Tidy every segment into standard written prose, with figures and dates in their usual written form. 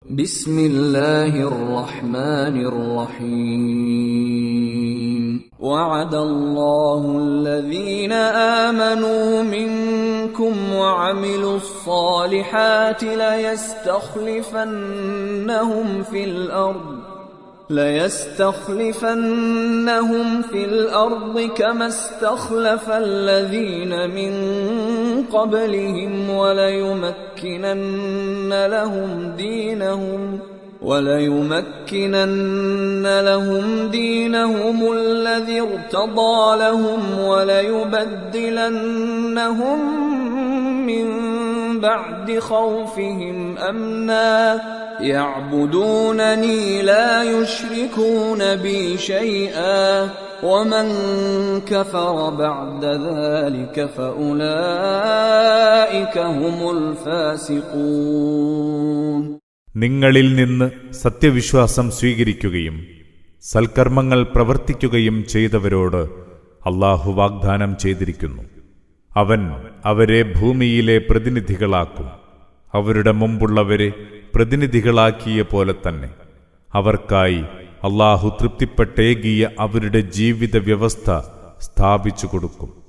بسم الله الرحمن الرحيم وعد الله الذين آمنوا منكم وعملوا الصالحات ليستخلفنهم في الأرض كما استخلف الذين من قبلهم وليمكنن لهم دينهم الذي ارتضى لهم وليبدلنهم من بعد خوفهم أمنا يعبدونني لا يشركون بي شيئا ومن كفر بعد ذلك فأولئك هم الفاسقون. നിങ്ങളിൽ നിന്ന് സത്യവിശ്വാസം സ്വീകരിക്കുകയും സൽക്കർമ്മങ്ങൾ പ്രവർത്തിക്കുകയും ചെയ്തവരോട് അല്ലാഹു വാഗ്ദാനം ചെയ്തിരിക്കുന്നു. അവൻ അവരെ ഭൂമിയിലെ പ്രതിനിധികളാക്കും. അവരുടെ മുമ്പുള്ളവരെ പ്രതിനിധികളാക്കിയ പോലെ തന്നെ അവർക്കായി അല്ലാഹു തൃപ്തിപ്പെട്ടേകിയ അവരുടെ ജീവിത വ്യവസ്ഥ സ്ഥാപിച്ചു കൊടുക്കും.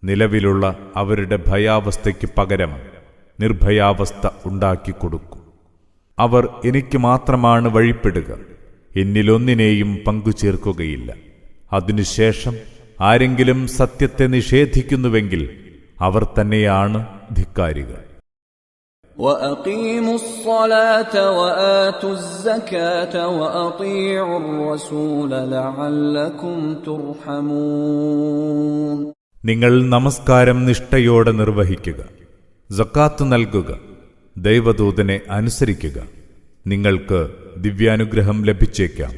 നിലവിലുള്ള അവരുടെ ഭയാവസ്ഥയ്ക്ക് പകരം നിർഭയാവസ്ഥ ഉണ്ടാക്കിക്കൊടുക്കും. അവർ എനിക്ക് മാത്രമാണ് വഴിപ്പെടുക, എന്നിലൊന്നിനെയും പങ്കുചേർക്കുകയില്ല. അതിനുശേഷം ആരെങ്കിലും സത്യത്തെ നിഷേധിക്കുന്നുവെങ്കിൽ അവർ തന്നെയാണ് ധിക്കാരികൾ. وَأَقِيمُوا الصَّلَاةَ وَآتُوا الزَّكَاةَ وَأَطِيعُوا الرَّسُولَ لَعَلَّكُمْ تُرْحَمُونَ. നിങ്ങൾ നമസ്കാരം നിഷ്ഠയോടെ നിർവഹിക്കുക, സക്കാത്ത് നൽകുക, ദൈവദൂതനെ അനുസരിക്കുക, നിങ്ങൾക്ക് ദിവ്യാനുഗ്രഹം ലഭിച്ചേക്കാം.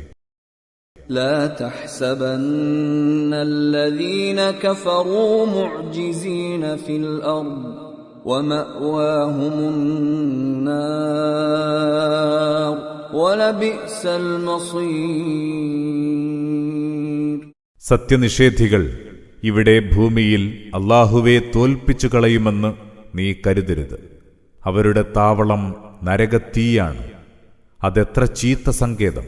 لا تحسبن الذين كفروا معجزين في الأرض ومأواهم النار ولبئس المصير. സത്യനിഷേധികൾ ഇവിടെ ഭൂമിയിൽ അല്ലാഹുവെ തോൽപ്പിച്ചു കളയുമെന്ന് നീ കരുതരുത്. അവരുടെ താവളം നരകത്തീയാണ്. അതെത്ര ചീത്ത സങ്കേതം!